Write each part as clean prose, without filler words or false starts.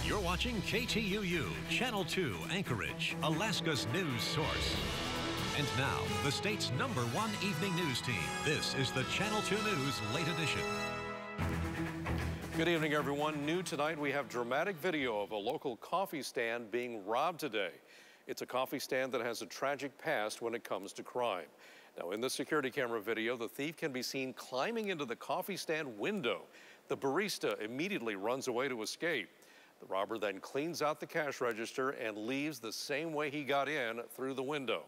You're watching KTUU, Channel 2, Anchorage, Alaska's news source. And now, the state's #1 evening news team. This is the Channel 2 News Late Edition. Good evening, everyone. New tonight, we have dramatic video of a local coffee stand being robbed today. It's a coffee stand that has a tragic past when it comes to crime. Now, in the security camera video, the thief can be seen climbing into the coffee stand window. The barista immediately runs away to escape. The robber then cleans out the cash register and leaves the same way he got in, through the window.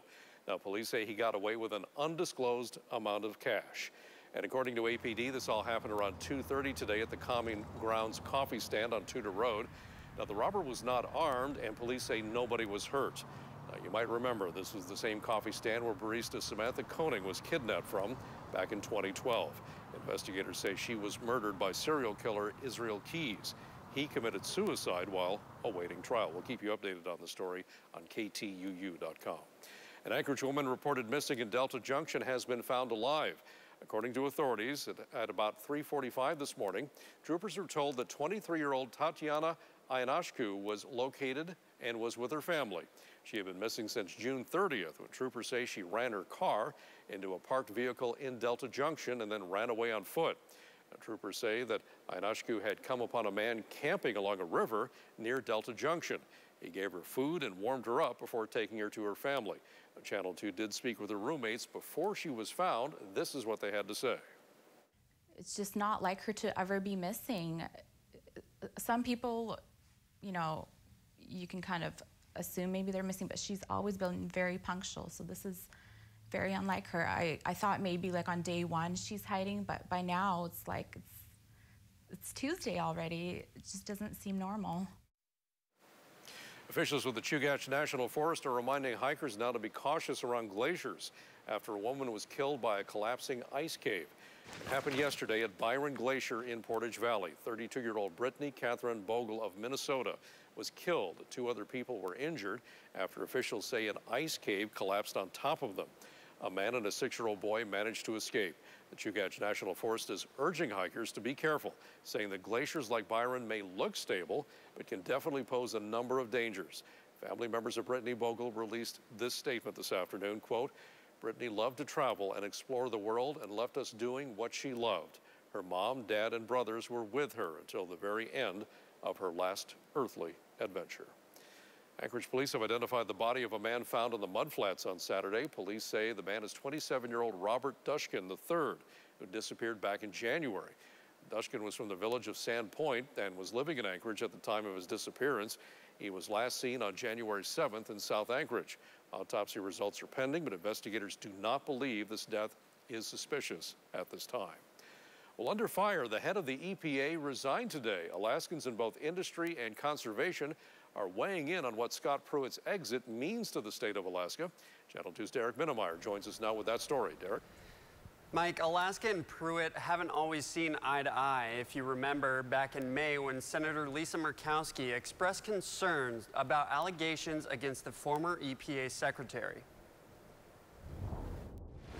Now, police say he got away with an undisclosed amount of cash. And according to APD, this all happened around 2:30 today at the Common Grounds coffee stand on Tudor Road. Now, the robber was not armed, and police say nobody was hurt. Now, you might remember this was the same coffee stand where barista Samantha Koenig was kidnapped from back in 2012. Investigators say she was murdered by serial killer Israel Keys. He committed suicide while awaiting trial. We'll keep you updated on the story on KTUU.com. An Anchorage woman reported missing in Delta Junction has been found alive. According to authorities, at about 3:45 this morning, troopers were told that 23-year-old Tatiana Ionashku was located and was with her family. She had been missing since June 30th, when troopers say she ran her car into a parked vehicle in Delta Junction and then ran away on foot. Now, troopers say that Ionashku had come upon a man camping along a river near Delta Junction. He gave her food and warmed her up before taking her to her family. Now, Channel 2 did speak with her roommates before she was found. This is what they had to say. It's just not like her to ever be missing. Some people, you know, you can kind of assume maybe they're missing, but she's always been very punctual, so this is very unlike her. I thought maybe like on day one she's hiding, but by now it's like it's Tuesday already. It just doesn't seem normal. Officials with the Chugach National Forest are reminding hikers now to be cautious around glaciers after a woman was killed by a collapsing ice cave. It happened yesterday at Byron Glacier in Portage Valley. 32-year-old Brittany Catherine Bogle of Minnesota was killed. 2 other people were injured after officials say an ice cave collapsed on top of them. A man and a 6-year-old boy managed to escape. The Chugach National Forest is urging hikers to be careful, saying that glaciers like Byron may look stable, but can definitely pose a number of dangers. Family members of Brittany Bogle released this statement this afternoon, quote, "Brittany loved to travel and explore the world and left us doing what she loved. Her mom, dad, and brothers were with her until the very end of her last earthly adventure." Anchorage police have identified the body of a man found on the mudflats on Saturday. Police say the man is 27-year-old Robert Dushkin III, who disappeared back in January. Dushkin was from the village of Sand Point and was living in Anchorage at the time of his disappearance. He was last seen on January 7th in South Anchorage. Autopsy results are pending, but investigators do not believe this death is suspicious at this time. Well, under fire, the head of the EPA resigned today. Alaskans in both industry and conservation are weighing in on what Scott Pruitt's exit means to the state of Alaska. Channel 2's Derek Minnemeyer joins us now with that story. Derek? Mike, Alaska and Pruitt haven't always seen eye to eye. If you remember back in May when Senator Lisa Murkowski expressed concerns about allegations against the former EPA secretary.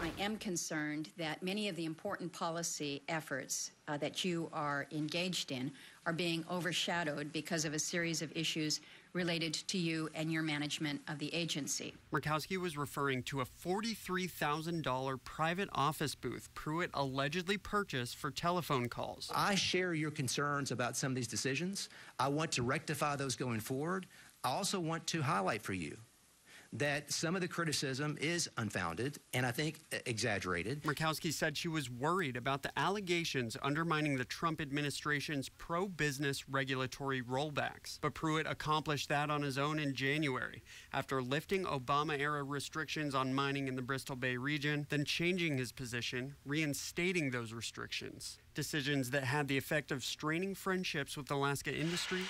I am concerned that many of the important policy efforts that you are engaged in are being overshadowed because of a series of issues related to you and your management of the agency. Murkowski was referring to a $43,000 private office booth Pruitt allegedly purchased for telephone calls. I share your concerns about some of these decisions. I want to rectify those going forward. I also want to highlight for you that some of the criticism is unfounded and I think exaggerated. Murkowski said she was worried about the allegations undermining the Trump administration's pro-business regulatory rollbacks. But Pruitt accomplished that on his own in January after lifting Obama-era restrictions on mining in the Bristol Bay region, then changing his position, reinstating those restrictions. Decisions that had the effect of straining friendships with Alaska industry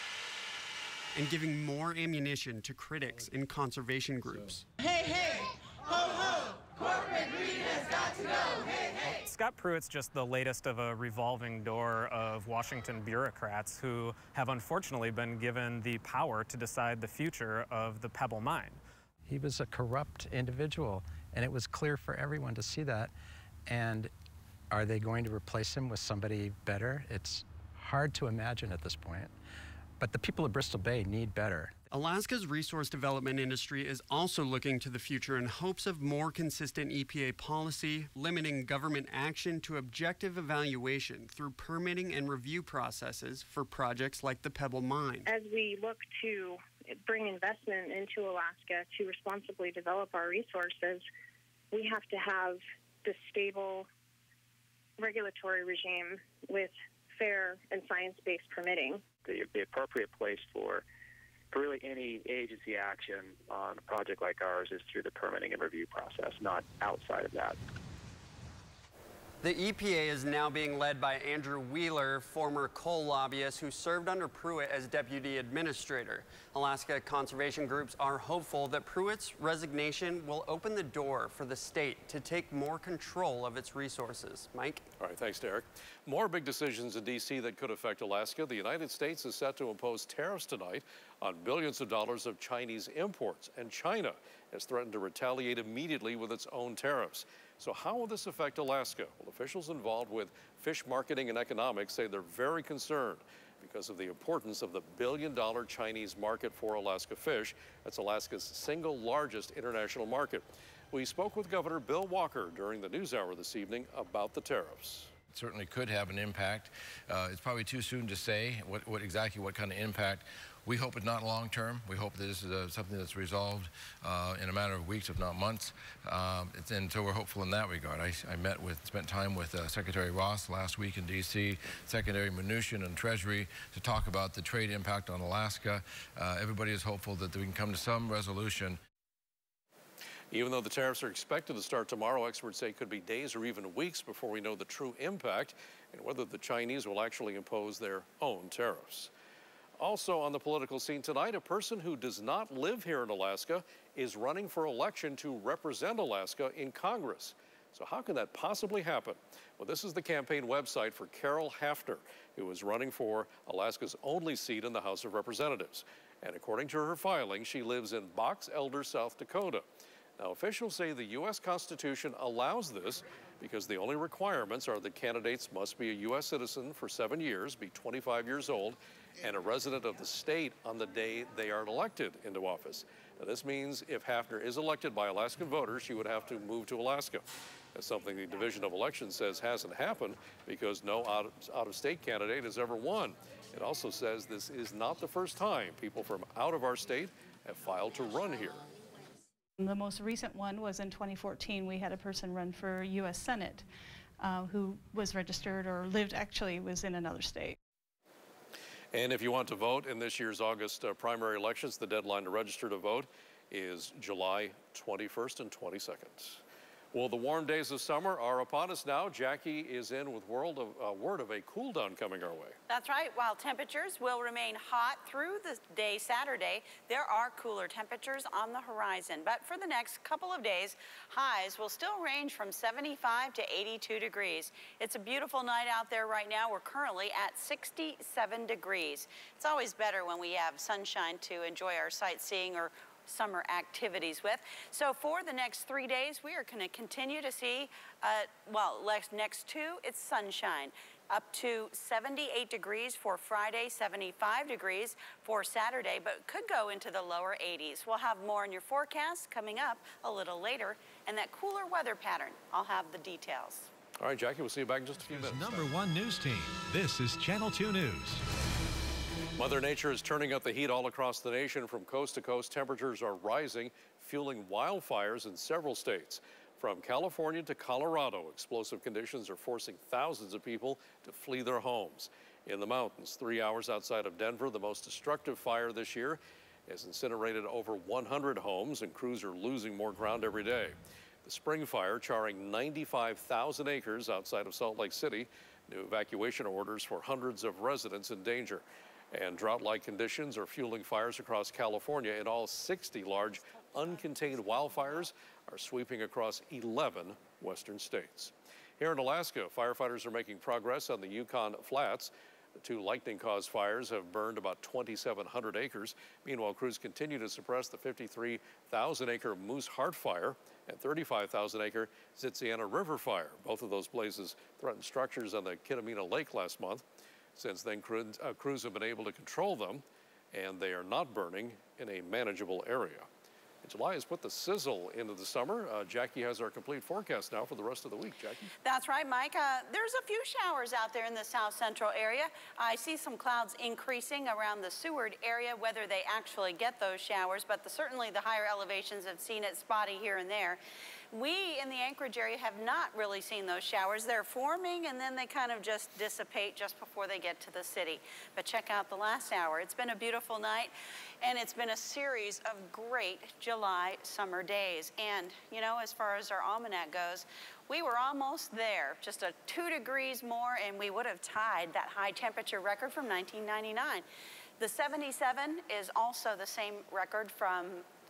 and giving more ammunition to critics in conservation groups. Hey, hey, ho, ho, corporate greed has got to go, hey, hey. Scott Pruitt's just the latest of a revolving door of Washington bureaucrats who have unfortunately been given the power to decide the future of the Pebble mine. He was a corrupt individual, and it was clear for everyone to see that. And are they going to replace him with somebody better? It's hard to imagine at this point. But the people of Bristol Bay need better. Alaska's resource development industry is also looking to the future in hopes of more consistent EPA policy, limiting government action to objective evaluation through permitting and review processes for projects like the Pebble Mine. As we look to bring investment into Alaska to responsibly develop our resources, we have to have this stable regulatory regime with fair and science-based permitting. The appropriate place for really any agency action on a project like ours is through the permitting and review process, not outside of that. The EPA is now being led by Andrew Wheeler, former coal lobbyist who served under Pruitt as deputy administrator. Alaska conservation groups are hopeful that Pruitt's resignation will open the door for the state to take more control of its resources. Mike? All right, thanks, Derek. More big decisions in D.C. that could affect Alaska. The United States is set to impose tariffs tonight on billions of dollars of Chinese imports, and China has threatened to retaliate immediately with its own tariffs. So how will this affect Alaska? Well, officials involved with fish marketing and economics say they're very concerned because of the importance of the billion-dollar Chinese market for Alaska fish. That's Alaska's single largest international market. We spoke with Governor Bill Walker during the NewsHour this evening about the tariffs. It certainly could have an impact. It's probably too soon to say exactly what kind of impact. We hope it's not long term. We hope that this is something that's resolved in a matter of weeks, if not months. And so we're hopeful in that regard. I spent time with Secretary Ross last week in D.C., Secretary Mnuchin and Treasury to talk about the trade impact on Alaska. Everybody is hopeful that we can come to some resolution. Even though the tariffs are expected to start tomorrow, experts say it could be days or even weeks before we know the true impact and whether the Chinese will actually impose their own tariffs. Also on the political scene tonight, a person who does not live here in Alaska is running for election to represent Alaska in Congress. So how can that possibly happen? Well, this is the campaign website for Carol Hafner, who is running for Alaska's only seat in the House of Representatives. And according to her filing, she lives in Box Elder, South Dakota. Now, officials say the U.S. Constitution allows this because the only requirements are that candidates must be a U.S. citizen for 7 years, be 25 years old, and a resident of the state on the day they are elected into office. Now, this means if Hafner is elected by Alaskan voters, she would have to move to Alaska. That's something the Division of Elections says hasn't happened because no out-of-state candidate has ever won. It also says this is not the first time people from out of our state have filed to run here. The most recent one was in 2014. We had a person run for U.S. Senate who was registered or was in another state. And if you want to vote in this year's August primary elections, the deadline to register to vote is July 21st and 22nd. Well, the warm days of summer are upon us now. Jackie is in with word of a cool down coming our way. That's right. While temperatures will remain hot through the day Saturday, there are cooler temperatures on the horizon. But for the next couple of days, highs will still range from 75 to 82 degrees. It's a beautiful night out there right now. We're currently at 67 degrees. It's always better when we have sunshine to enjoy our sightseeing or summer activities with. So for the next 3 days, we are going to continue to see, next two, it's sunshine. Up to 78 degrees for Friday, 75 degrees for Saturday, but could go into the lower 80s. We'll have more in your forecast coming up a little later, and that cooler weather pattern, I'll have the details. All right, Jackie, we'll see you back in just a few minutes. #1 news team. This is Channel 2 News. Mother Nature is turning up the heat all across the nation. From coast to coast, temperatures are rising, fueling wildfires in several states. From California to Colorado, explosive conditions are forcing thousands of people to flee their homes. In the mountains, 3 hours outside of Denver, the most destructive fire this year has incinerated over 100 homes, and crews are losing more ground every day. The spring fire, charring 95,000 acres outside of Salt Lake City, new evacuation orders for hundreds of residents in danger. And drought-like conditions are fueling fires across California. In all, 60 large uncontained wildfires are sweeping across 11 western states. Here in Alaska, firefighters are making progress on the Yukon Flats. The 2 lightning-caused fires have burned about 2,700 acres. Meanwhile, crews continue to suppress the 53,000-acre Moose Heart Fire and 35,000-acre Zitsiana River Fire. Both of those blazes threatened structures on the Kitamina Lake last month. Since then, crews have been able to control them, and they are not burning in a manageable area. July has put the sizzle into the summer. Jackie has our complete forecast now for the rest of the week. Jackie? That's right, Mike. There's a few showers out there in the south central area. I see some clouds increasing around the Seward area, whether they actually get those showers, but certainly the higher elevations have seen it spotty here and there. We in the Anchorage area have not really seen those showers. They're forming and then they kind of just dissipate just before they get to the city. But check out the last hour. It's been a beautiful night and it's been a series of great July summer days. And, you know, as far as our almanac goes, we were almost there, just 2 degrees more and we would have tied that high temperature record from 1999. The 77 is also the same record from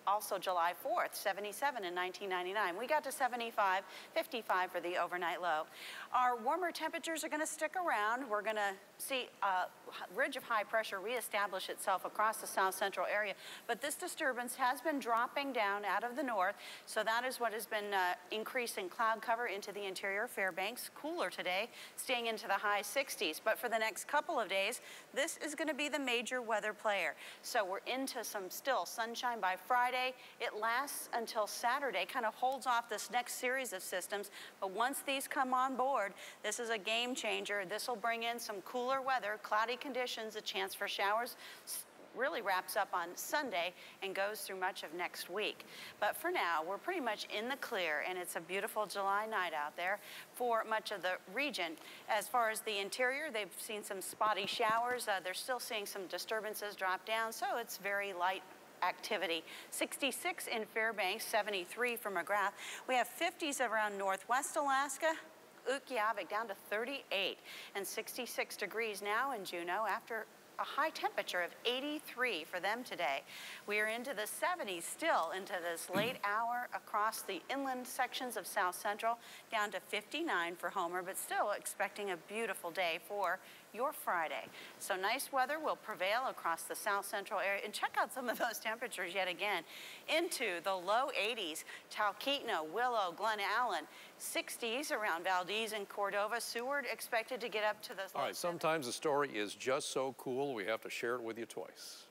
also July 4th, 77 in 1999. We got to 75, 55 for the overnight low. Our warmer temperatures are going to stick around. We're going to see a ridge of high pressure reestablish itself across the south central area. But this disturbance has been dropping down out of the north, so that is what has been increasing cloud cover into the interior Fairbanks. Cooler today, staying into the high 60s. But for the next couple of days, this is going to be the major weather player. So we're into some still sunshine by Friday. It lasts until Saturday, kind of holds off this next series of systems. But once these come on board, this is a game changer. This will bring in some cooler weather, cloudy conditions, a chance for showers. Really wraps up on Sunday and goes through much of next week. But for now, we're pretty much in the clear, and it's a beautiful July night out there for much of the region. As far as the interior, they've seen some spotty showers. They're still seeing some disturbances drop down, so it's very light activity. 66 in Fairbanks, 73 for McGrath. We have 50s around northwest Alaska, Utqiagvik down to 38, and 66 degrees now in Juneau after a high temperature of 83 for them today. We are into the 70s still into this late hour across the inland sections of South Central, down to 59 for Homer, but still expecting a beautiful day for your Friday. So nice weather will prevail across the South Central area. And check out some of those temperatures yet again. Into the low 80s, Talkeetna, Willow, Glen Allen, 60s around Valdez and Cordova. Seward expected to get up to the... All right, sometimes the story is just so cool, we have to share it with you twice.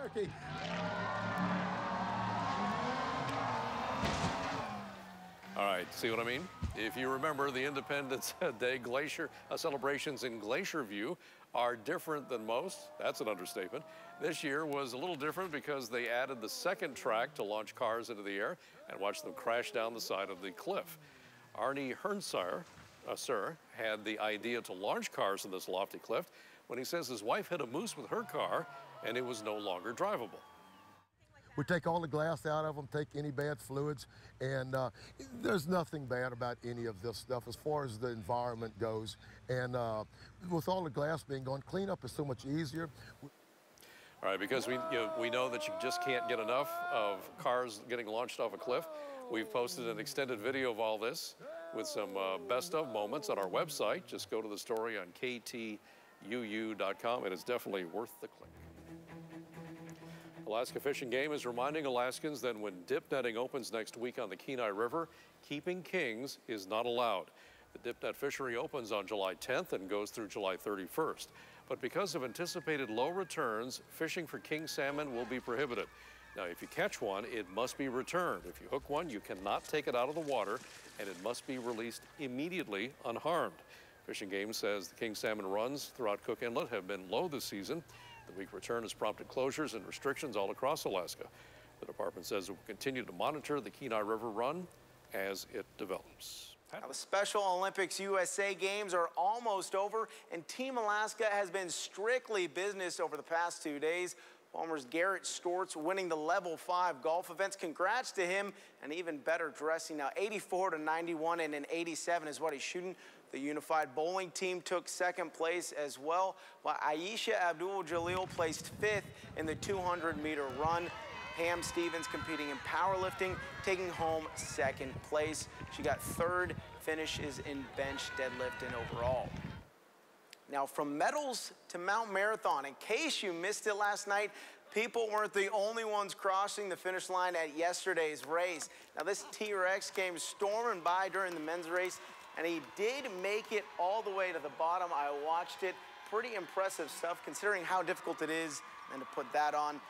Okay. All right, see what I mean? If you remember, the Independence Day glacier celebrations in Glacier View are different than most. That's an understatement. This year was a little different because they added the second track to launch cars into the air and watch them crash down the side of the cliff. Arnie Hernsar, had the idea to launch cars in this lofty cliff when he says his wife hit a moose with her car and it was no longer drivable. We take all the glass out of them, take any bad fluids, and there's nothing bad about any of this stuff as far as the environment goes. And with all the glass being gone, cleanup is so much easier. All right, because we know that you just can't get enough of cars getting launched off a cliff. We've posted an extended video of all this with some best of moments on our website. Just go to the story on KTUU.com. It is definitely worth the click. Alaska Fish and Game is reminding Alaskans that when dip netting opens next week on the Kenai River, keeping kings is not allowed. The dip net fishery opens on July 10th and goes through July 31st. But because of anticipated low returns, fishing for king salmon will be prohibited. Now, if you catch one, it must be returned. If you hook one, you cannot take it out of the water, and it must be released immediately unharmed. Fish and Game says the king salmon runs throughout Cook Inlet have been low this season. The weak return has prompted closures and restrictions all across Alaska. The department says it will continue to monitor the Kenai River run as it develops. Now, the Special Olympics USA Games are almost over, and Team Alaska has been strictly business over the past 2 days. Palmer's Garrett Stortz winning the Level 5 golf events. Congrats to him, and even better dressing. Now, 84-91 and an 87 is what he's shooting. The unified bowling team took second place as well, while Aisha Abdul-Jalil placed 5th in the 200-meter run. Pam Stevens competing in powerlifting, taking home second place. She got third finishes in bench, deadlift, and overall. Now, from medals to Mount Marathon, in case you missed it last night, people weren't the only ones crossing the finish line at yesterday's race. Now, this T-Rex came storming by during the men's race, and he did make it all the way to the bottom. I watched it. Pretty impressive stuff, considering how difficult it is, and to put that on.